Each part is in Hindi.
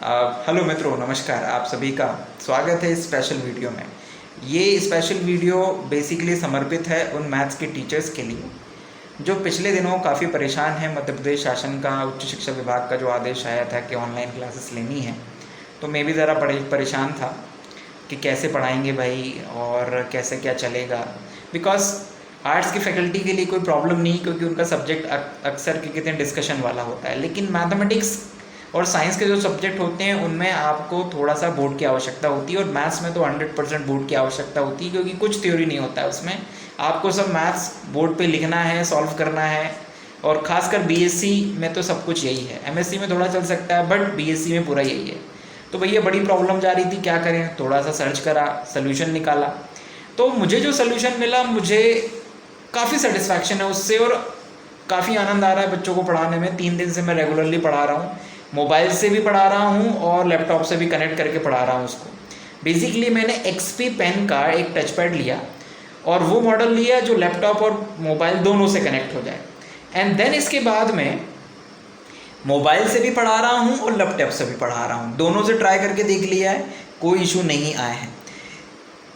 हेलो मित्रों, नमस्कार। आप सभी का स्वागत है इस स्पेशल वीडियो में। ये स्पेशल वीडियो बेसिकली समर्पित है उन मैथ्स के टीचर्स के लिए जो पिछले दिनों काफ़ी परेशान हैं। मध्य प्रदेश शासन का उच्च शिक्षा विभाग का जो आदेश आया था कि ऑनलाइन क्लासेस लेनी है, तो मैं भी ज़रा परेशान था कि कैसे पढ़ाएंगे भाई और कैसे क्या चलेगा। बिकॉज आर्ट्स की फैकल्टी के लिए कोई प्रॉब्लम नहीं, क्योंकि उनका सब्जेक्ट अक्सर के कितने डिस्कशन वाला होता है। लेकिन मैथमेटिक्स और साइंस के जो सब्जेक्ट होते हैं उनमें आपको थोड़ा सा बोर्ड की आवश्यकता होती है, और मैथ्स में तो 100% बोर्ड की आवश्यकता होती है, क्योंकि कुछ थ्योरी नहीं होता है उसमें। आपको सब मैथ्स बोर्ड पे लिखना है, सॉल्व करना है। और ख़ासकर बीएससी में तो सब कुछ यही है। एमएससी में थोड़ा चल सकता है, बट बीएससी में पूरा यही है। तो भैया बड़ी प्रॉब्लम जा रही थी, क्या करें। थोड़ा सा सर्च करा, सोल्यूशन निकाला। तो मुझे जो सोल्यूशन मिला, मुझे काफ़ी सेटिस्फैक्शन है उससे, और काफ़ी आनंद आ रहा है बच्चों को पढ़ाने में। 3 दिन से मैं रेगुलरली पढ़ा रहा हूँ, मोबाइल से भी पढ़ा रहा हूँ और लैपटॉप से भी कनेक्ट करके पढ़ा रहा हूँ उसको। बेसिकली मैंने एक्सपी पेन का एक टच पैड लिया और वो मॉडल लिया जो लैपटॉप और मोबाइल दोनों से कनेक्ट हो जाए। एंड देन इसके बाद में मोबाइल से भी पढ़ा रहा हूँ और लैपटॉप से भी पढ़ा रहा हूँ। दोनों से ट्राई करके देख लिया है, कोई इशू नहीं आए हैं।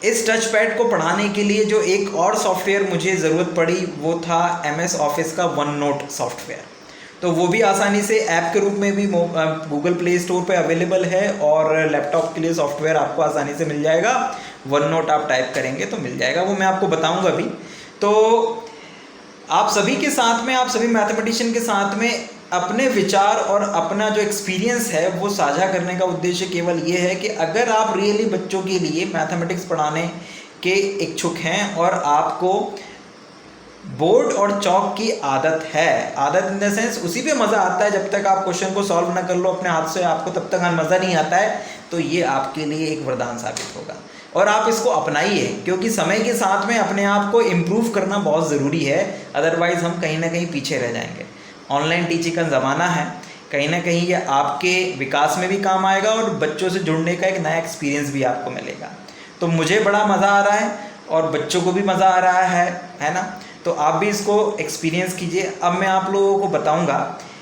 इस टच पैड को पढ़ाने के लिए जो एक और सॉफ्टवेयर मुझे ज़रूरत पड़ी वो था MS ऑफिस का वन नोट सॉफ्टवेयर। तो वो भी आसानी से ऐप के रूप में भी गूगल प्ले स्टोर पे अवेलेबल है, और लैपटॉप के लिए सॉफ्टवेयर आपको आसानी से मिल जाएगा। वन नोट आप टाइप करेंगे तो मिल जाएगा, वो मैं आपको बताऊंगा अभी। तो आप सभी के साथ में, आप सभी मैथमेटिशियन के साथ में अपने विचार और अपना जो एक्सपीरियंस है वो साझा करने का उद्देश्य केवल ये है कि अगर आप रियली बच्चों के लिए मैथमेटिक्स पढ़ाने के इच्छुक हैं और आपको बोर्ड और चौक की आदत है, आदत इन द सेंस उसी पे मज़ा आता है, जब तक आप क्वेश्चन को सॉल्व ना कर लो अपने हाथ से आपको तब तक मज़ा नहीं आता है, तो ये आपके लिए एक वरदान साबित होगा। और आप इसको अपनाइए, क्योंकि समय के साथ में अपने आप को इम्प्रूव करना बहुत ज़रूरी है, अदरवाइज़ हम कहीं ना कहीं पीछे रह जाएंगे। ऑनलाइन टीचिंग का ज़माना है, कहीं ना कहीं ये आपके विकास में भी काम आएगा और बच्चों से जुड़ने का एक नया एक्सपीरियंस भी आपको मिलेगा। तो मुझे बड़ा मज़ा आ रहा है और बच्चों को भी मज़ा आ रहा है ना। तो आप भी इसको एक्सपीरियंस कीजिए। अब मैं आप लोगों को बताऊंगा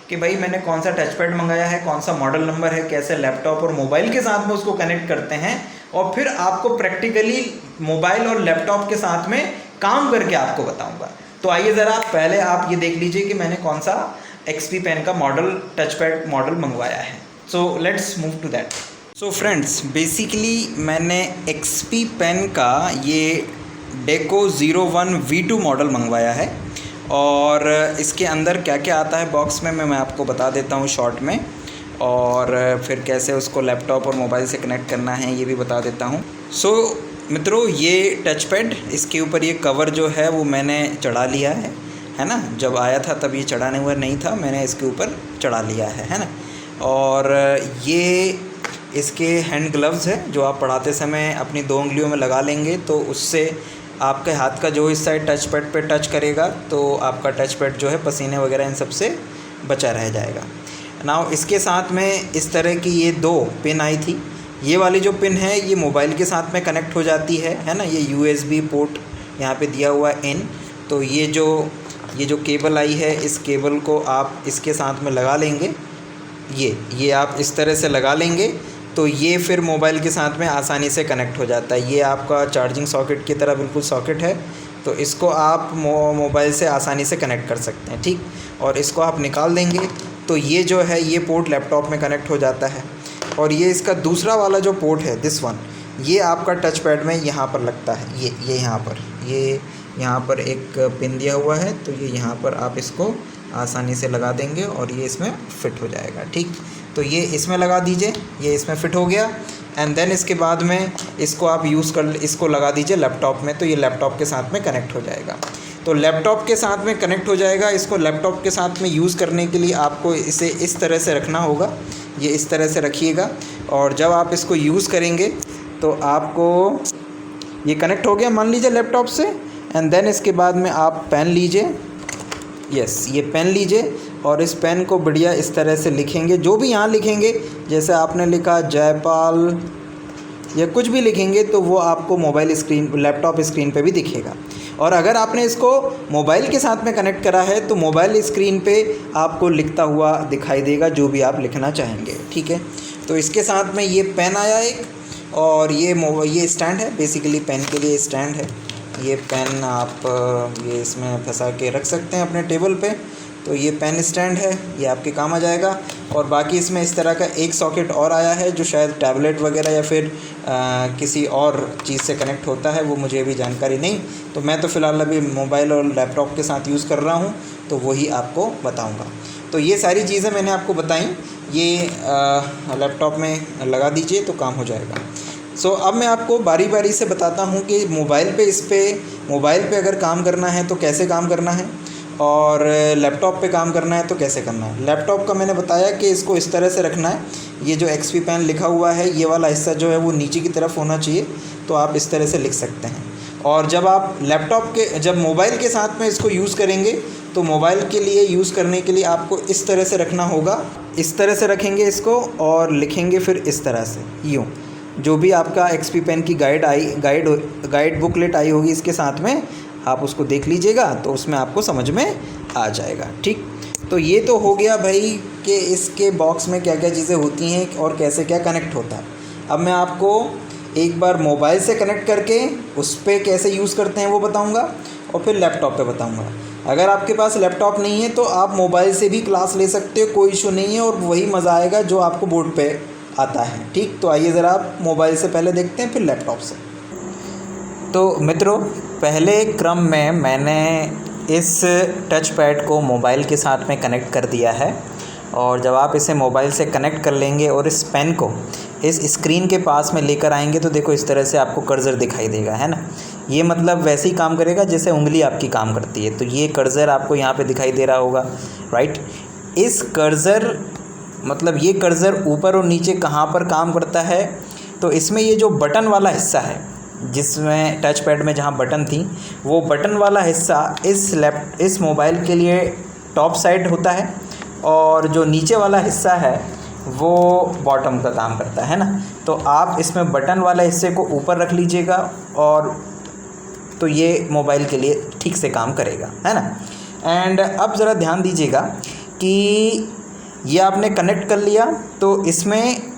कि भाई मैंने कौन सा टच पैड मंगाया है, कौन सा मॉडल नंबर है, कैसे लैपटॉप और मोबाइल के साथ में उसको कनेक्ट करते हैं, और फिर आपको प्रैक्टिकली मोबाइल और लैपटॉप के साथ में काम करके आपको बताऊंगा। तो आइए ज़रा पहले आप ये देख लीजिए कि मैंने कौन सा XP पेन का मॉडल, टच पैड मॉडल मंगवाया है। So let's move to that. So friends, basically मैंने XP पेन का ये डेको 01 V2 मॉडल मंगवाया है, और इसके अंदर क्या क्या आता है बॉक्स में मैं आपको बता देता हूँ शॉर्ट में, और फिर कैसे उसको लैपटॉप और मोबाइल से कनेक्ट करना है ये भी बता देता हूँ। सो मित्रों, ये टच पैड, इसके ऊपर ये कवर जो है वो मैंने चढ़ा लिया है ना। जब आया था तब ये चढ़ाने हुआ नहीं था, मैंने इसके ऊपर चढ़ा लिया है ना। और ये इसके हैंड ग्लव्स है जो आप पढ़ाते समय अपनी 2 उंगलियों में लगा लेंगे, तो उससे आपके हाथ का जो हिस्सा टच पैड पे टच करेगा तो आपका टच पैड जो है पसीने वगैरह इन सब से बचा रह जाएगा। नाउ इसके साथ में इस तरह की ये 2 पिन आई थी। ये वाली जो पिन है ये मोबाइल के साथ में कनेक्ट हो जाती है ना। ये USB पोर्ट यहाँ पे दिया हुआ है इन। तो ये जो केबल आई है, इस केबल को आप इसके साथ में लगा लेंगे। ये आप इस तरह से लगा लेंगे तो ये फिर मोबाइल के साथ में आसानी से कनेक्ट हो जाता है। ये आपका चार्जिंग सॉकेट की तरह बिल्कुल सॉकेट है, तो इसको आप मोबाइल से आसानी से कनेक्ट कर सकते हैं, ठीक। और इसको आप निकाल देंगे तो ये जो है ये पोर्ट लैपटॉप में कनेक्ट हो जाता है। और ये इसका दूसरा वाला जो पोर्ट है, दिस वन, ये आपका टच पैड में यहाँ पर लगता है। ये यहाँ पर एक पिन दिया हुआ है, तो ये यहाँ पर आप इसको आसानी से लगा देंगे और ये इसमें फ़िट हो जाएगा, ठीक। तो ये इसमें लगा दीजिए, ये इसमें फ़िट हो गया। एंड देन इसके बाद में इसको आप इसको लगा दीजिए लैपटॉप में, तो ये लैपटॉप के साथ में कनेक्ट हो जाएगा। तो लैपटॉप के साथ में कनेक्ट हो जाएगा। इसको लैपटॉप के साथ में यूज़ करने के लिए आपको इसे इस तरह से रखना होगा। ये इस तरह से रखिएगा, और जब आप इसको यूज़ करेंगे तो आपको ये कनेक्ट हो गया मान लीजिए लैपटॉप से। एंड देन इसके बाद में आप पेन लीजिए, ये पेन लीजिए, और इस पेन को बढ़िया इस तरह से लिखेंगे। जो भी यहाँ लिखेंगे, जैसे आपने लिखा जयपाल या कुछ भी लिखेंगे, तो वो आपको लैपटॉप स्क्रीन पे भी दिखेगा। और अगर आपने इसको मोबाइल के साथ में कनेक्ट करा है तो मोबाइल स्क्रीन पे आपको लिखता हुआ दिखाई देगा जो भी आप लिखना चाहेंगे, ठीक है। तो इसके साथ में ये पेन आया एक, और ये स्टैंड है, बेसिकली पेन के लिए स्टैंड है। ये पेन आप ये इसमें फंसा के रख सकते हैं अपने टेबल पे। तो ये पेन स्टैंड है, ये आपके काम आ जाएगा। और बाकी इसमें इस तरह का एक सॉकेट और आया है जो शायद टैबलेट वगैरह या फिर किसी और चीज़ से कनेक्ट होता है, वो मुझे अभी जानकारी नहीं। तो मैं तो फ़िलहाल अभी मोबाइल और लैपटॉप के साथ यूज़ कर रहा हूँ, तो वही आपको बताऊँगा। तो ये सारी चीज़ें मैंने आपको बताई, ये लैपटॉप में लगा दीजिए तो काम हो जाएगा। अब मैं आपको बारी बारी से बताता हूँ कि मोबाइल पे अगर काम करना है तो कैसे काम करना है, और लैपटॉप पे काम करना है तो कैसे करना है। लैपटॉप का मैंने बताया कि इसको इस तरह से रखना है, ये जो XP पेन लिखा हुआ है ये वाला हिस्सा जो है वो नीचे की तरफ होना चाहिए, तो आप इस तरह से लिख सकते हैं। और जब आप जब मोबाइल के साथ में इसको यूज़ करेंगे तो मोबाइल के लिए यूज़ करने के लिए आपको इस तरह से रखना होगा। इस तरह से रखेंगे इसको और लिखेंगे फिर इस तरह से, यूँ। जो भी आपका XP पेन की गाइड बुकलेट आई होगी इसके साथ में, आप उसको देख लीजिएगा तो उसमें आपको समझ में आ जाएगा। ठीक, तो ये तो हो गया भाई कि इसके बॉक्स में क्या क्या चीज़ें होती हैं और कैसे क्या कनेक्ट होता है। अब मैं आपको एक बार मोबाइल से कनेक्ट करके उस पर कैसे यूज़ करते हैं वो बताऊंगा, और फिर लैपटॉप पे बताऊंगा। अगर आपके पास लैपटॉप नहीं है तो आप मोबाइल से भी क्लास ले सकते हो, कोई इशू नहीं है, और वही मज़ा आएगा जो आपको बोर्ड पे आता है। ठीक, तो आइए ज़रा आप मोबाइल से पहले देखते हैं, फिर लैपटॉप से। तो मित्रों, पहले क्रम में मैंने इस टच पैड को मोबाइल के साथ में कनेक्ट कर दिया है, और जब आप इसे मोबाइल से कनेक्ट कर लेंगे और इस पेन को इस स्क्रीन के पास में लेकर आएंगे तो देखो इस तरह से आपको कर्सर दिखाई देगा, है ना। ये मतलब वैसे ही काम करेगा जैसे उंगली आपकी काम करती है। तो ये कर्सर आपको यहाँ पे दिखाई दे रहा होगा, राइट। इस कर्सर मतलब ये कर्सर ऊपर और नीचे कहाँ पर काम करता है, तो इसमें ये जो बटन वाला हिस्सा है, जिसमें टच पैड में जहाँ बटन थी, वो बटन वाला हिस्सा इस मोबाइल के लिए टॉप साइड होता है, और जो नीचे वाला हिस्सा है वो बॉटम का काम करता है ना। तो आप इसमें बटन वाले हिस्से को ऊपर रख लीजिएगा, और तो ये मोबाइल के लिए ठीक से काम करेगा, है ना। एंड अब ज़रा ध्यान दीजिएगा कि ये आपने कनेक्ट कर लिया, तो इसमें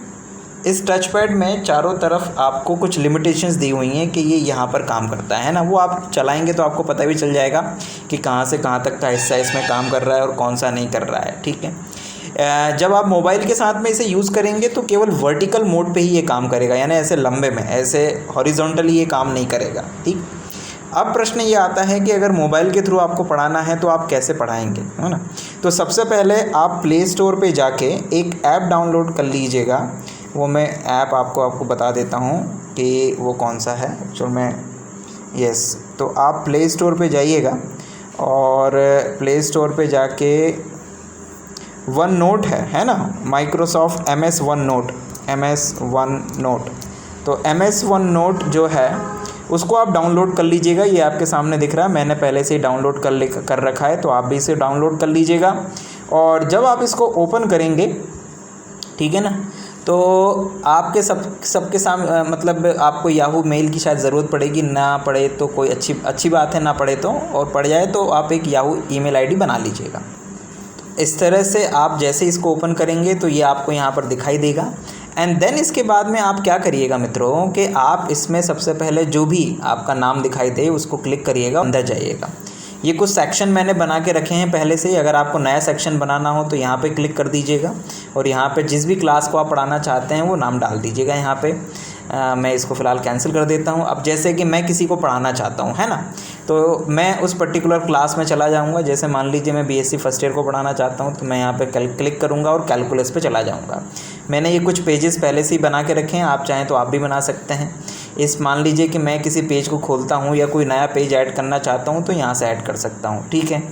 इस टच पैड में चारों तरफ आपको कुछ लिमिटेशंस दी हुई हैं कि ये यहाँ पर काम करता है ना। वो आप चलाएंगे तो आपको पता भी चल जाएगा कि कहाँ से कहाँ तक का हिस्सा इसमें काम कर रहा है और कौन सा नहीं कर रहा है, ठीक है। जब आप मोबाइल के साथ में इसे यूज़ करेंगे तो केवल वर्टिकल मोड पे ही ये काम करेगा, यानी ऐसे लंबे में, ऐसे हॉरिजॉन्टली ये काम नहीं करेगा, ठीक। अब प्रश्न ये आता है कि अगर मोबाइल के थ्रू आपको पढ़ाना है तो आप कैसे पढ़ाएंगे, है ना। तो सबसे पहले आप प्ले स्टोर पे जाके एक ऐप डाउनलोड कर लीजिएगा। वो मैं ऐप आपको बता देता हूँ कि वो कौन सा है एक्चुअल में। यस, तो आप प्ले स्टोर पे जाइएगा, और प्ले स्टोर पे जाके वन नोट है ना, माइक्रोसॉफ्ट MS वन नोट। तो MS वन नोट जो है उसको आप डाउनलोड कर लीजिएगा। ये आपके सामने दिख रहा है, मैंने पहले से ही डाउनलोड कर रखा है, तो आप भी इसे डाउनलोड कर लीजिएगा। और जब आप इसको ओपन करेंगे, ठीक है ना, तो आपके सबके सामने मतलब आपको याहू मेल की शायद ज़रूरत पड़ेगी, ना पड़े तो कोई अच्छी बात है, ना पड़े तो, और पड़ जाए तो आप एक याहू ईमेल आईडी बना लीजिएगा। इस तरह से आप जैसे इसको ओपन करेंगे तो ये आपको यहाँ पर दिखाई देगा। एंड देन इसके बाद में आप क्या करिएगा मित्रों कि आप इसमें सबसे पहले जो भी आपका नाम दिखाई दे उसको क्लिक करिएगा, अंदर जाइएगा। ये कुछ सेक्शन मैंने बना के रखे हैं पहले से ही। अगर आपको नया सेक्शन बनाना हो तो यहाँ पे क्लिक कर दीजिएगा, और यहाँ पे जिस भी क्लास को आप पढ़ाना चाहते हैं वो नाम डाल दीजिएगा। यहाँ पे मैं इसको फ़िलहाल कैंसिल कर देता हूँ। अब जैसे कि मैं किसी को पढ़ाना चाहता हूँ, है ना, तो मैं उस पर्टिकुलर क्लास में चला जाऊँगा। जैसे मान लीजिए मैं BSc फर्स्ट ईयर को पढ़ाना चाहता हूँ, तो मैं यहाँ पे क्लिक करूँगा और कैलकुलस पे चला जाऊँगा। मैंने ये कुछ पेजेस पहले से ही बना के रखे हैं, आप चाहें तो आप भी बना सकते हैं। मान लीजिए कि मैं किसी पेज को खोलता हूँ या कोई नया पेज ऐड करना चाहता हूँ, तो यहाँ से ऐड कर सकता हूँ, ठीक है।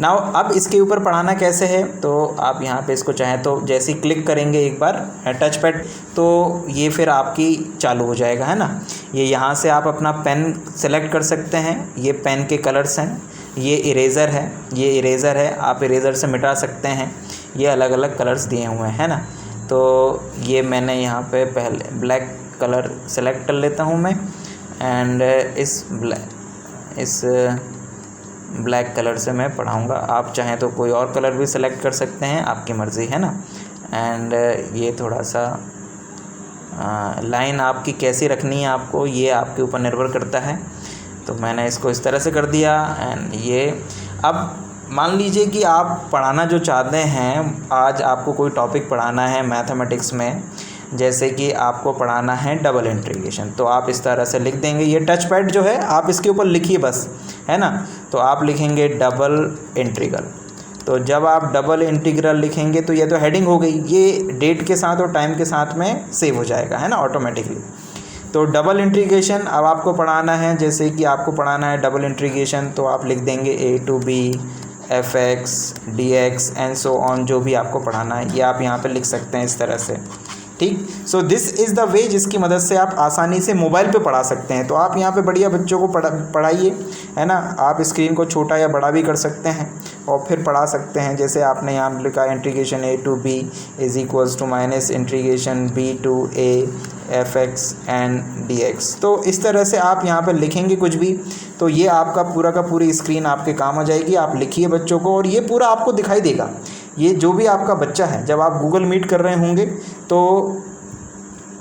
नाउ अब इसके ऊपर पढ़ाना कैसे है, तो आप यहाँ पे इसको चाहें तो जैसे ही क्लिक करेंगे एक बार टच पैड, तो ये फिर आपकी चालू हो जाएगा, है ना। ये यहाँ से आप अपना पेन सेलेक्ट कर सकते हैं। ये पेन के कलर्स हैं, ये इरेज़र है, आप इरेज़र से मिटा सकते हैं। ये अलग अलग कलर्स दिए हुए हैं, है ना। तो ये मैंने यहाँ पे पहले ब्लैक कलर सेलेक्ट कर लेता हूँ मैं, एंड इस ब्लैक कलर से मैं पढ़ाऊँगा। आप चाहें तो कोई और कलर भी सेलेक्ट कर सकते हैं, आपकी मर्ज़ी, है ना। एंड ये थोड़ा सा लाइन आपकी कैसी रखनी है आपको, ये आपके ऊपर निर्भर करता है। तो मैंने इसको इस तरह से कर दिया एंड ये। अब मान लीजिए कि आप पढ़ाना जो चाहते हैं, आज आपको कोई टॉपिक पढ़ाना है मैथमेटिक्स में, जैसे कि आपको पढ़ाना है डबल इंटीग्रेशन, तो आप इस तरह से लिख देंगे। ये टच पैड जो है आप इसके ऊपर लिखिए बस, है ना। तो आप लिखेंगे डबल इंटीग्रल। तो जब आप डबल इंटीग्रल लिखेंगे तो ये तो हेडिंग हो गई, ये डेट के साथ और टाइम के साथ में सेव हो जाएगा, है ना, ऑटोमेटिकली। तो डबल इंटीग्रेशन अब आपको पढ़ाना है, जैसे कि आपको पढ़ाना है डबल इंटीग्रेशन, तो आप लिख देंगे A to B f x d x and so on, जो भी आपको पढ़ाना है ये आप यहाँ पे लिख सकते हैं इस तरह से, ठीक। So this is the way जिसकी मदद से आप आसानी से मोबाइल पे पढ़ा सकते हैं। तो आप यहाँ पे बढ़िया बच्चों को पढ़ाइए, है ना। आप स्क्रीन को छोटा या बड़ा भी कर सकते हैं और फिर पढ़ा सकते हैं। जैसे आपने यहाँ लिखा integration a to b is equals to minus integration b to a f x and d x. तो इस तरह से आप यहाँ पे लिखेंगे कुछ भी, तो ये आपका पूरा का पूरी स्क्रीन आपके काम आ जाएगी। आप लिखिए बच्चों को और ये पूरा आपको दिखाई देगा। ये जो भी आपका बच्चा है, जब आप गूगल मीट कर रहे होंगे तो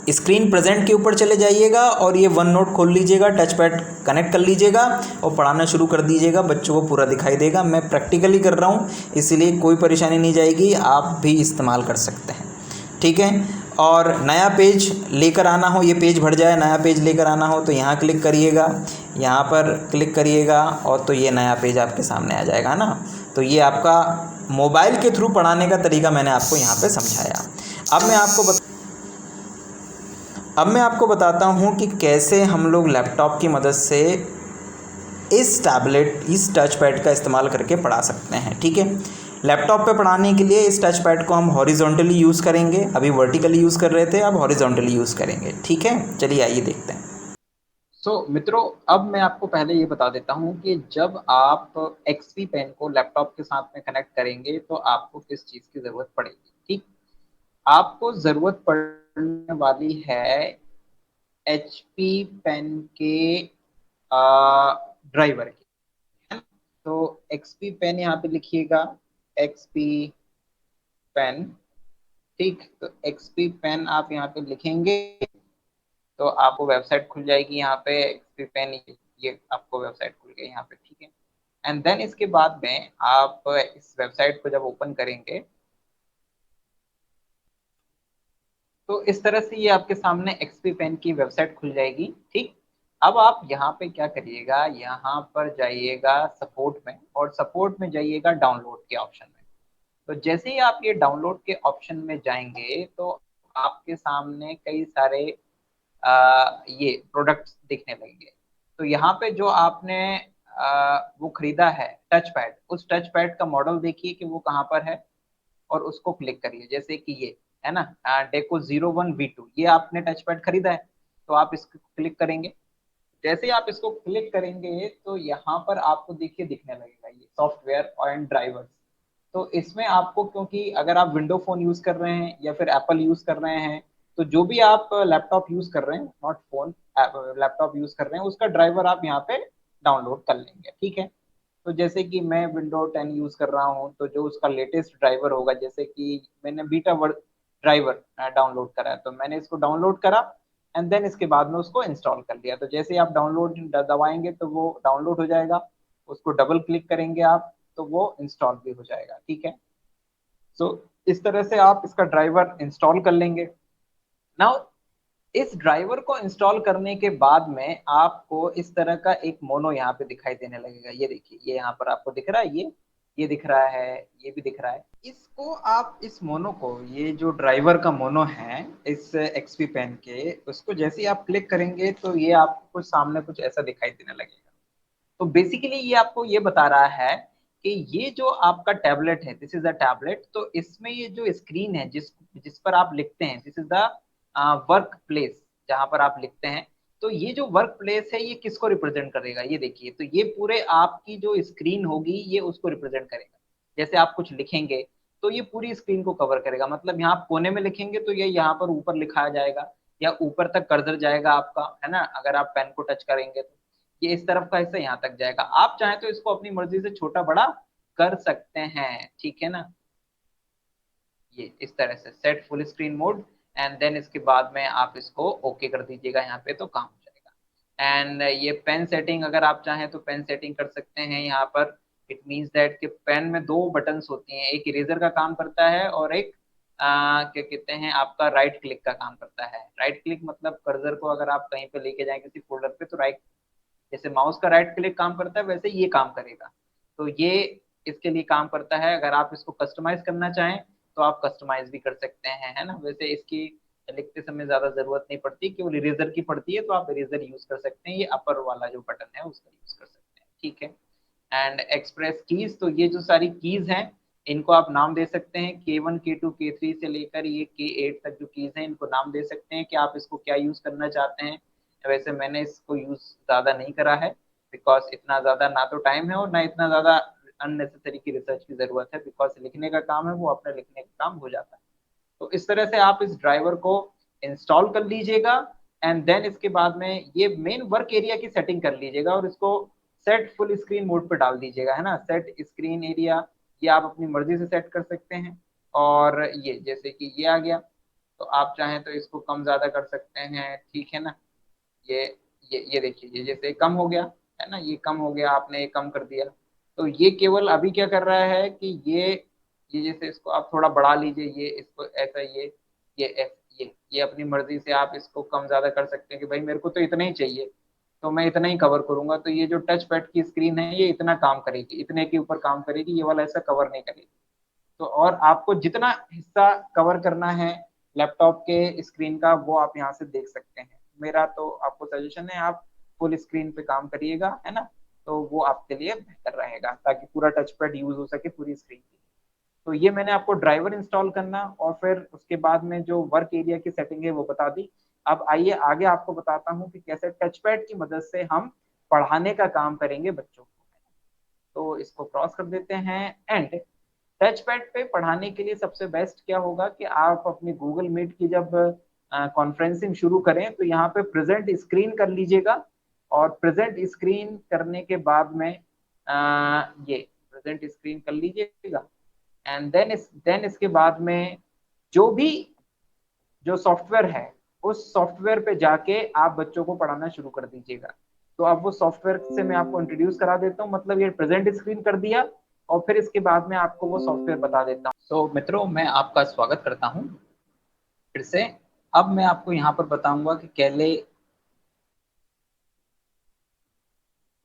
स्क्रीन प्रेजेंट के ऊपर चले जाइएगा और ये वन नोट खोल लीजिएगा, टच पैड कनेक्ट कर लीजिएगा और पढ़ाना शुरू कर दीजिएगा। बच्चों को पूरा दिखाई देगा। मैं प्रैक्टिकली कर रहा हूँ इसलिए कोई परेशानी नहीं जाएगी, आप भी इस्तेमाल कर सकते हैं, ठीक है। और नया पेज लेकर आना हो, ये पेज भर जाए, नया पेज लेकर आना हो तो यहाँ क्लिक करिएगा, यहाँ पर क्लिक करिएगा और तो ये नया पेज आपके सामने आ जाएगा ना। तो ये आपका मोबाइल के थ्रू पढ़ाने का तरीका मैंने आपको यहाँ पे समझाया। अब मैं आपको बताता हूँ कि कैसे हम लोग लैपटॉप की मदद से इस टैबलेट, इस टच पैड का इस्तेमाल करके पढ़ा सकते हैं, ठीक है। लैपटॉप पे पढ़ाने के लिए इस टच पैड को हम हॉरिजॉन्टली यूज़ करेंगे, अभी वर्टिकली यूज़ कर रहे थे, अब हॉरिजॉन्टली यूज़ करेंगे, ठीक है। चलिए आइए देखते हैं। मित्रों, अब मैं आपको पहले ये बता देता हूँ कि जब आप XP पेन को लैपटॉप के साथ में कनेक्ट करेंगे तो आपको किस चीज़ की ज़रूरत पड़ेगी, ठीक। आपको ज़रूरत पड़ने वाली है HP पेन के ड्राइवर की, है ना। तो XP पेन यहाँ पे लिखिएगा, XP पेन, ठीक। तो XP पेन आप यहाँ पे लिखेंगे तो आपको वेबसाइट खुल जाएगी यहाँ पे XP पेन, ये आपको वेबसाइट खुल गई यहाँ पे, ठीक है। एंड देन इसके बाद में आप इस वेबसाइट को जब ओपन करेंगे तो इस तरह से ये आपके सामने XP पेन की वेबसाइट खुल जाएगी, ठीक। अब आप यहाँ पे क्या करिएगा, यहाँ पर जाइएगा सपोर्ट में और सपोर्ट में जाइएगा डाउनलोड के ऑप्शन में। तो जैसे ही आप ये डाउनलोड के ऑप्शन में जाएंगे तो आपके सामने कई सारे ये प्रोडक्ट्स दिखने लगेंगे। तो यहाँ पे जो आपने वो खरीदा है टच पैड, उस टच पैड का मॉडल देखिए कि वो कहाँ पर है और उसको क्लिक करिए। जैसे कि ये है ना, डेको 01V2, ये आपने टच पैड खरीदा है तो आप इसको क्लिक करेंगे। जैसे ही आप इसको क्लिक करेंगे तो यहाँ पर आपको देखिए दिखने लगेगा ये सॉफ्टवेयर एंड ड्राइवर्स। तो इसमें आपको, क्योंकि अगर आप विंडो फोन यूज कर रहे हैं या फिर एप्पल यूज कर रहे हैं, तो जो भी आप लैपटॉप यूज कर रहे हैं, नॉट फोन, लैपटॉप यूज कर रहे हैं, उसका ड्राइवर आप यहाँ पे डाउनलोड कर लेंगे, ठीक है। तो जैसे कि मैं विंडो 10 यूज कर रहा हूँ तो जो उसका लेटेस्ट ड्राइवर होगा, जैसे कि मैंने बीटा ड्राइवर डाउनलोड करा है तो मैंने इसको डाउनलोड करा एंड देन इसके बाद में उसको इंस्टॉल कर लिया। तो जैसे ही आप डाउनलोड दबाएंगे तो वो डाउनलोड हो जाएगा, उसको डबल क्लिक करेंगे आप तो वो इंस्टॉल भी हो जाएगा, ठीक है। सो इस तरह से आप इसका ड्राइवर इंस्टॉल कर लेंगे। नाउ इस ड्राइवर को इंस्टॉल करने के बाद में आपको इस तरह का एक मोनो यहाँ पे दिखाई देने लगेगा। ये देखिए, ये यहाँ पर आपको दिख रहा है, ये दिख रहा है, ये भी दिख रहा है। इसको आप, इस मोनो को, ये जो ड्राइवर का मोनो है इस XP पेन के, उसको जैसे ही आप क्लिक करेंगे तो ये आपको कुछ सामने कुछ ऐसा दिखाई देने लगेगा। तो बेसिकली ये आपको ये बता रहा है कि ये जो आपका टैबलेट है, दिस इज अ टैबलेट, तो इसमें ये जो स्क्रीन है जिस पर आप लिखते हैं, this is the work place, जहां पर आप लिखते हैं। तो ये जो वर्क प्लेस है ये किसको रिप्रेजेंट करेगा, ये देखिए। तो ये पूरे आपकी जो स्क्रीन होगी ये उसको रिप्रेजेंट करेगा। जैसे आप कुछ लिखेंगे तो ये पूरी स्क्रीन को कवर करेगा। मतलब यहाँ आप कोने में लिखेंगे तो ये यहाँ पर ऊपर लिखाया जाएगा या ऊपर तक कर्सर जाएगा आपका, है ना। अगर आप पेन को टच करेंगे तो ये इस तरफ का हिस्सा यहाँ तक जाएगा। आप चाहें तो इसको अपनी मर्जी से छोटा बड़ा कर सकते हैं, ठीक है ना। ये इस तरह से set full screen mode and then इसके बाद में आप इसको ओके कर दीजिएगा यहाँ पे, तो काम हो जाएगा। एंड ये पेन सेटिंग अगर आप चाहें तो पेन सेटिंग कर सकते हैं यहाँ पर। इट मीन्स दैट कि पेन में दो बटन्स होती हैं, एक इरेजर का काम करता है और एक क्या कहते हैं आपका राइट क्लिक का काम करता है। राइट क्लिक मतलब कर्सर को अगर आप कहीं पे लेके जाएं किसी फोल्डर पे, तो राइट, जैसे माउस का राइट क्लिक काम करता है वैसे ये काम करेगा। तो ये इसके लिए काम करता है। अगर आप इसको कस्टमाइज करना चाहें तो आप कस्टमाइज भी कर सकते हैं, है ना। वैसे इसकी लिखते समय ज्यादा जरूरत नहीं पड़ती, केवल इरेजर की पड़ती है, तो आप इरेजर यूज कर सकते हैं। ये अपर वाला जो बटन है उसका यूज कर सकते हैं, ठीक है। एंड एक्सप्रेस कीज, तो ये जो सारी कीज हैं इनको आप नाम दे सकते हैं। K1 K2 K3 से लेकर ये K8 तक जो कीज हैं इनको नाम दे सकते हैं कि आप इसको क्या यूज करना चाहते हैं। वैसे मैंने इसको यूज ज्यादा नहीं करा है, बिकॉज इतना ज्यादा ना तो टाइम है और ना इतना ज्यादा अननेसेसरी की रिसर्च की जरूरत है, बिकॉज लिखने का काम है वो अपने लिखने का काम हो जाता है। तो इस तरह से आप इस ड्राइवर को इंस्टॉल कर लीजिएगा। एंड देन इसके बाद में ये मेन वर्क एरिया की सेटिंग कर लीजिएगा और इसको सेट फुल स्क्रीन मोड पे डाल दीजिएगा, है ना। सेट स्क्रीन एरिया ये आप अपनी मर्जी से सेट कर सकते हैं। और ये जैसे कि ये आ गया, तो आप चाहें तो इसको कम ज्यादा कर सकते हैं, ठीक है ना। ये ये देखिए, ये जैसे कम हो गया, है ना, ये कम हो गया, आपने ये कम कर दिया। तो ये केवल अभी क्या कर रहा है कि ये जैसे इसको आप थोड़ा बढ़ा लीजिए, ये इसको ऐसा, ये ये अपनी मर्जी से आप इसको कम ज्यादा कर सकते हैं कि भाई मेरे को तो इतना ही चाहिए, तो मैं इतना ही कवर करूंगा। तो ये जो टच पैड की स्क्रीन है ये इतना काम करेगी, इतने के ऊपर काम करेगी, ये वाला ऐसा कवर नहीं करेगी। तो और आपको जितना हिस्सा कवर करना है लैपटॉप के स्क्रीन का वो आप यहाँ से देख सकते हैं। मेरा तो आपको सजेशन है आप फुल स्क्रीन पे काम करिएगा, है ना। तो वो आपके लिए बेहतर रहेगा ताकि पूरा टच पैड यूज हो सके पूरी स्क्रीन की। तो ये मैंने आपको ड्राइवर इंस्टॉल करना और फिर उसके बाद में जो वर्क एरिया की सेटिंग है वो बता दी। अब आइए आगे आपको बताता हूँ कि कैसे टच पैड की मदद से हम पढ़ाने का काम करेंगे बच्चों को। तो इसको क्रॉस कर देते हैं। एंड टच पैड पे पढ़ाने के लिए सबसे बेस्ट क्या होगा कि आप अपनी गूगल मीट की जब कॉन्फ्रेंसिंग शुरू करें तो यहाँ पे प्रेजेंट स्क्रीन कर लीजिएगा। और प्रेजेंट स्क्रीन करने के बाद में ये प्रेजेंट स्क्रीन कर लीजिएगा। एंड देन इसके बाद में जो भी जो सॉफ्टवेयर है उस सॉफ्टवेयर पे जाके आप बच्चों को पढ़ाना शुरू कर दीजिएगा। तो अब वो सॉफ्टवेयर से मैं आपको इंट्रोड्यूस करा देता हूँ, मतलब ये प्रेजेंट स्क्रीन कर दिया और फिर इसके बाद में आपको वो सॉफ्टवेयर बता देता हूँ। तो मित्रों मैं आपका स्वागत करता हूँ फिर से। अब मैं आपको यहाँ पर बताऊंगा कि कैले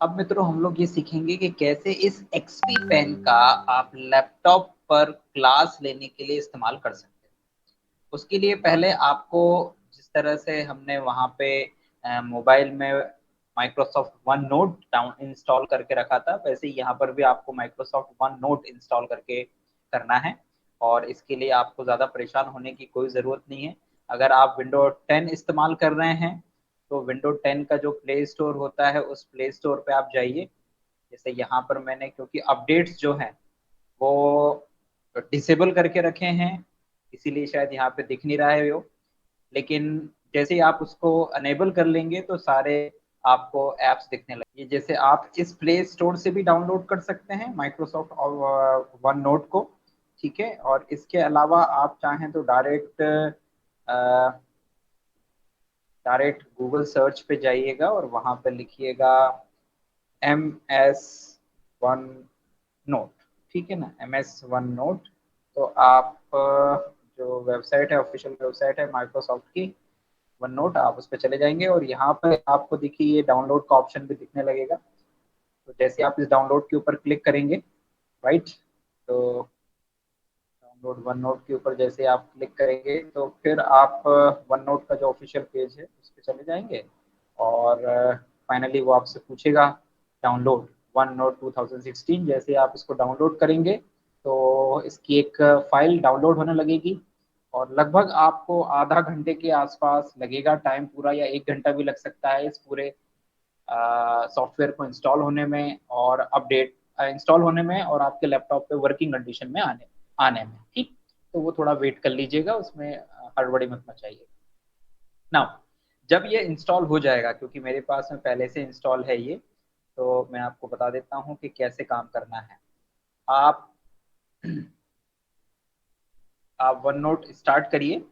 अब मित्रों हम लोग ये सीखेंगे कि कैसे इस एक्सपी पेन का आप लैपटॉप पर क्लास लेने के लिए इस्तेमाल कर सकते हैं। उसके लिए पहले आपको जिस तरह से हमने वहाँ पे मोबाइल में Microsoft one note down install करके रखा था, वैसे ही यहाँ पर भी आपको माइक्रोसॉफ्ट वन नोट इंस्टॉल करके करना है। और इसके लिए आपको ज़्यादा परेशान होने की कोई ज़रूरत नहीं है। अगर आप विंडो 10 इस्तेमाल कर रहे हैं तो विंडो 10 का जो प्ले स्टोर होता है उस प्ले स्टोर पे आप जाइए। जैसे यहाँ पर मैंने क्योंकि अपडेट्स जो हैं वो डिसेबल करके रखे हैं इसीलिए शायद यहाँ पे दिख नहीं रहा है वो। लेकिन जैसे ही आप उसको अनेबल कर लेंगे तो सारे आपको ऐप्स दिखने लगे। जैसे आप इस प्ले स्टोर से भी डाउनलोड कर सकते हैं माइक्रोसॉफ्ट वन नोट को, ठीक है। और इसके अलावा आप चाहें तो डायरेक्ट गूगल सर्च पे जाइएगा और वहाँ पे लिखिएगा MS1 नोट, ठीक है ना, MS1 नोट। तो आप जो वेबसाइट है ऑफिशियल वेबसाइट है माइक्रोसॉफ्ट की वन नोट, आप उस पर चले जाएंगे और यहाँ पे आपको देखिए ये डाउनलोड का ऑप्शन भी दिखने लगेगा। तो जैसे आप इस डाउनलोड के ऊपर क्लिक करेंगे, राइट, तो डाउनलोड वन नोट के ऊपर जैसे आप क्लिक करेंगे तो फिर आप वन नोट का जो ऑफिशियल पेज है उस पर चले जाएंगे। और फाइनली वो आपसे पूछेगा डाउनलोड वन नोट 2016। जैसे आप इसको डाउनलोड करेंगे तो इसकी एक फाइल डाउनलोड होने लगेगी और लगभग आपको आधा घंटे के आसपास लगेगा टाइम पूरा, या 1 घंटा भी लग सकता है इस पूरे सॉफ्टवेयर को इंस्टॉल होने में और अपडेट इंस्टॉल होने में और आपके लैपटॉप पे वर्किंग कंडीशन में आने आने में, ठीक। तो वो थोड़ा वेट कर लीजिएगा, उसमें हड़बड़ी मत मचाइए। नाउ जब ये इंस्टॉल हो जाएगा, क्योंकि मेरे पास में पहले से इंस्टॉल है ये, तो मैं आपको बता देता हूँ कि कैसे काम करना है। आप आप वन नोट स्टार्ट करिए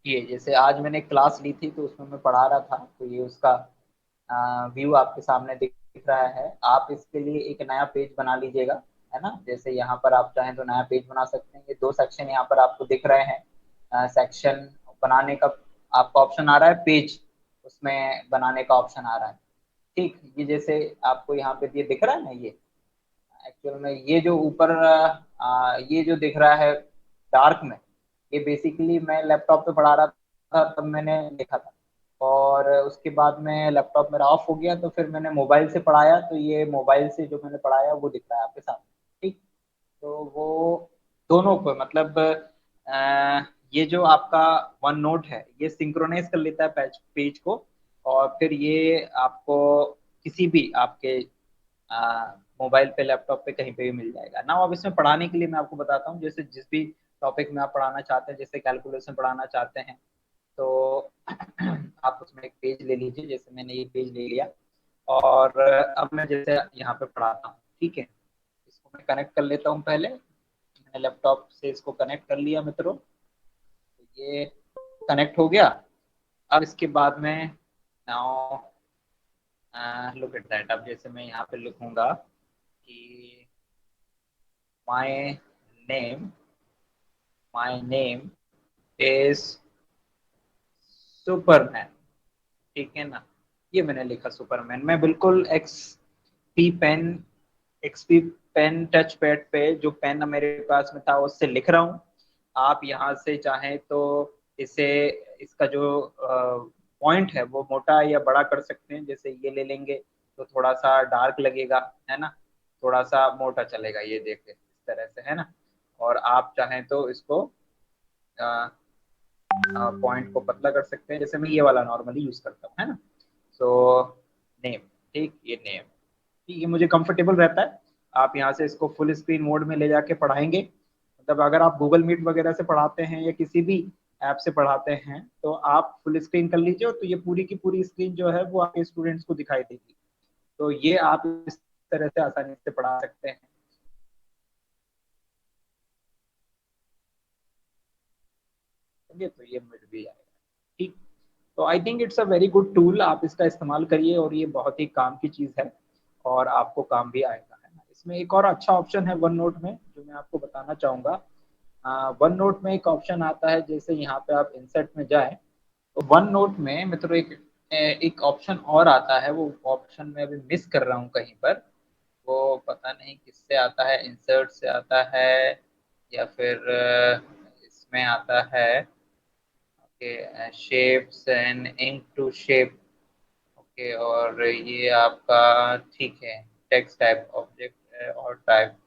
ये जैसे आज मैंने क्लास ली थी तो उसमें मैं पढ़ा रहा था, तो ये उसका व्यू आपके सामने दिख रहा है। आप इसके लिए एक नया पेज बना लीजिएगा, है ना। जैसे यहाँ पर आप चाहें तो नया पेज बना सकते हैं। ये दो सेक्शन यहाँ पर आपको दिख रहे हैं। सेक्शन बनाने का आपका ऑप्शन आ रहा है, पेज उसमें बनाने का ऑप्शन आ रहा है। ठीक, ये जैसे आपको यहाँ पे ये दिख रहा है ना, ये एक्चुअल में ये जो ऊपर ये जो दिख रहा है डार्क में, ये बेसिकली मैं लैपटॉप पे पढ़ा रहा था तब मैंने लिखा था। और उसके बाद में लैपटॉप मेरा ऑफ हो गया तो फिर मैंने मोबाइल से पढ़ाया, तो ये मोबाइल से जो मैंने पढ़ाया वो दिख रहा है आपके सामने। ठीक, तो वो दोनों को मतलब ये जो आपका वन नोट है ये सिंक्रोनाइज कर लेता है पेज पेज को, और फिर ये आपको किसी भी आपके मोबाइल पे लैपटॉप पे कहीं पे भी मिल जाएगा ना। अब इसमें पढ़ाने के लिए मैं आपको बताता हूँ, जैसे जिस भी टॉपिक में आप पढ़ाना चाहते हैं, जैसे कैलकुलेशन पढ़ाना चाहते हैं तो आप उसमें एक पेज ले लीजिए। जैसे मैंने ये पेज ले लिया और अब मैं जैसे यहाँ पे पढ़ाता हूँ, ठीक है। इसको मैं कनेक्ट कर लेता हूँ। पहले मैंने लैपटॉप से इसको कनेक्ट कर लिया मित्रों, तो ये कनेक्ट हो गया। अब इसके बाद में नाउ लुक एट दैट। अब जैसे मैं यहाँ पे लिखूंगा कि my name my name is Superman, ठीक है ना। ये मैंने लिखा सुपरमैन। मैं बिल्कुल P pen XP pen touch pad पे जो पेन मेरे पास में था उससे लिख रहा हूँ। आप यहाँ से चाहें तो इसे इसका जो पॉइंट है वो मोटा या बड़ा कर सकते हैं। जैसे ये ले लेंगे तो थोड़ा सा डार्क लगेगा, है ना, थोड़ा सा मोटा चलेगा, ये देखिए इस तरह से, है ना। और आप चाहें तो इसको पॉइंट को पतला कर सकते हैं, जैसे मैं ये वाला नॉर्मली यूज करता हूँ, है ना। सो नेम, ठीक, ये नेम, ठीक, ये मुझे कंफर्टेबल रहता है। आप यहाँ से इसको फुल स्क्रीन मोड में ले जाके पढ़ाएंगे। मतलब अगर आप गूगल मीट वगैरह से पढ़ाते हैं या किसी भी ऐप से पढ़ाते हैं तो आप फुल स्क्रीन कर लीजिए, तो ये पूरी की पूरी स्क्रीन जो है वो आपके स्टूडेंट्स को दिखाई देगी। तो ये आप इस तरह से आसानी से पढ़ा सकते हैं। तो ये मिल भी आएगा, ठीक। तो I think it's a very good tool, आप इसका इस्तेमाल करिए और ये बहुत ही काम की चीज़ है और आपको काम भी आएगा, है ना। इसमें एक और अच्छा ऑप्शन है वन नोट में जो मैं आपको बताना चाहूँगा। वन नोट में एक ऑप्शन आता है, जैसे यहाँ पे आप इंसर्ट में जाएं तो वन नोट में मतलब एक ऑप्शन और आता है। वो ऑप्शन मैं अभी मिस कर रहा हूँ कहीं पर, वो पता नहीं किससे आता है, इंसर्ट से आता है या फिर इसमें आता है। Okay, shapes and ink to shape, okay, और ये आपका ठीक है टेक्स्ट टाइप ऑब्जेक्ट और टाइप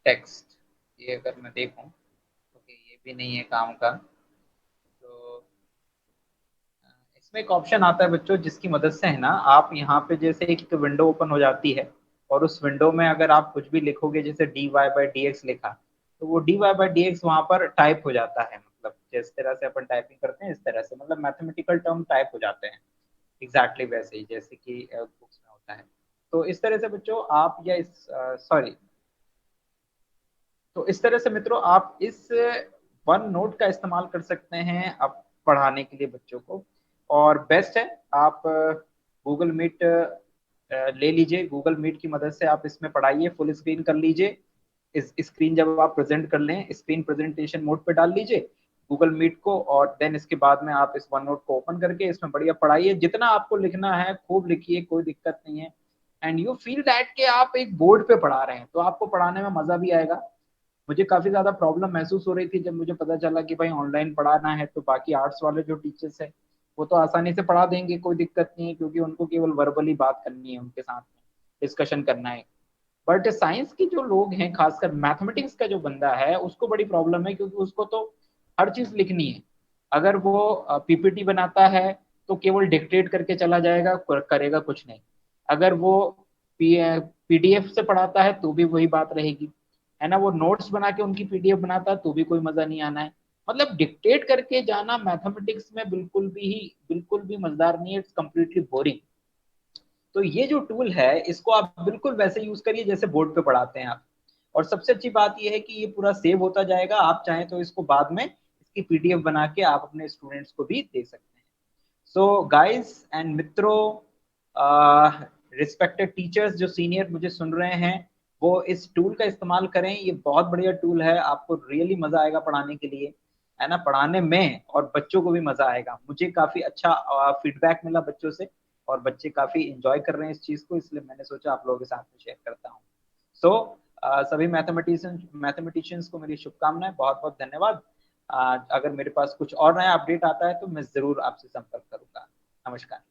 टेक्स्ट। ये अगर मैं देखूं तो ये भी नहीं है काम का। तो इसमें एक ऑप्शन आता है बच्चों जिसकी मदद से है ना आप यहाँ पे जैसे एक विंडो ओपन हो जाती है और उस विंडो में अगर आप कुछ भी लिखोगे, जैसे d y by d x लिखा, तो वो d y by d x वहां पर टाइप हो जाता है। मतलब जिस तरह से अपन टाइपिंग करते हैं इस तरह से, मतलब मैथमेटिकल टर्म टाइप हो जाते हैं एग्जैक्टली वैसे ही जैसे कि बुक्स में होता है। तो इस तरह से बच्चों आप या इस सॉरी तो इस तरह से मित्रों आप इस वन नोट का इस्तेमाल कर सकते हैं अब पढ़ाने के लिए बच्चों को। और बेस्ट है आप गूगल मीट ले लीजिए, गूगल मीट की मदद से आप इसमें पढ़ाइए, फुल स्क्रीन कर लीजिए। इस स्क्रीन जब आप प्रेजेंट कर लें स्क्रीन प्रेजेंटेशन मोड पे डाल लीजिए गूगल मीट को, और देन इसके बाद में आप इस वन नोट को ओपन करके इसमें बढ़िया पढ़ाइए। जितना आपको लिखना है खूब लिखिए, कोई दिक्कत नहीं है। एंड यू फील दैट कि आप एक बोर्ड पे पढ़ा रहे हैं तो आपको पढ़ाने में मजा भी आएगा। मुझे काफी ज्यादा प्रॉब्लम महसूस हो रही थी जब मुझे पता चला कि भाई ऑनलाइन पढ़ाना है तो बाकी आर्ट्स वाले जो टीचर्स हैं वो तो आसानी से पढ़ा देंगे, कोई दिक्कत नहीं है, क्योंकि उनको केवल वर्बली बात करनी है, उनके साथ में डिस्कशन करना है। बट साइंस के जो लोग हैं, खासकर मैथमेटिक्स का जो बंदा है उसको बड़ी प्रॉब्लम है, क्योंकि उसको तो हर चीज लिखनी है। अगर वो पीपीटी बनाता है तो केवल डिक्टेट करके चला जाएगा, करेगा कुछ नहीं। अगर वो पीडीएफ से पढ़ाता है तो भी वही बात रहेगी, है ना। वो नोट्स बना के उनकी पीडीएफ बनाता है तो भी कोई मजा नहीं आना है। मतलब डिक्टेट करके जाना मैथमेटिक्स में बिल्कुल भी मजेदार नहीं है, इट्स कम्प्लीटली बोरिंग। तो ये जो टूल है इसको आप बिल्कुल वैसे यूज करिए जैसे बोर्ड पे पढ़ाते हैं आप। और सबसे अच्छी बात ये है कि ये पूरा सेव होता जाएगा, आप चाहें तो इसको बाद में इसकी पीडीएफ बना के आप अपने स्टूडेंट्स को भी दे सकते हैं। सो गाइस एंड मित्रों, रिस्पेक्टेड टीचर्स जो सीनियर मुझे सुन रहे हैं, वो इस टूल का इस्तेमाल करें। ये बहुत बढ़िया टूल है, आपको रियली मजा आएगा पढ़ाने के लिए, है ना, पढ़ाने में, और बच्चों को भी मजा आएगा। मुझे काफी अच्छा फीडबैक मिला बच्चों से, और बच्चे काफी इंजॉय कर रहे हैं इस चीज को, इसलिए मैंने सोचा आप लोगों के साथ में शेयर करता हूँ। सो सभी मैथमेटिशियंस को मेरी शुभकामनाएं, बहुत बहुत धन्यवाद। अगर मेरे पास कुछ और नया अपडेट आता है तो मैं जरूर आपसे संपर्क करूंगा। नमस्कार।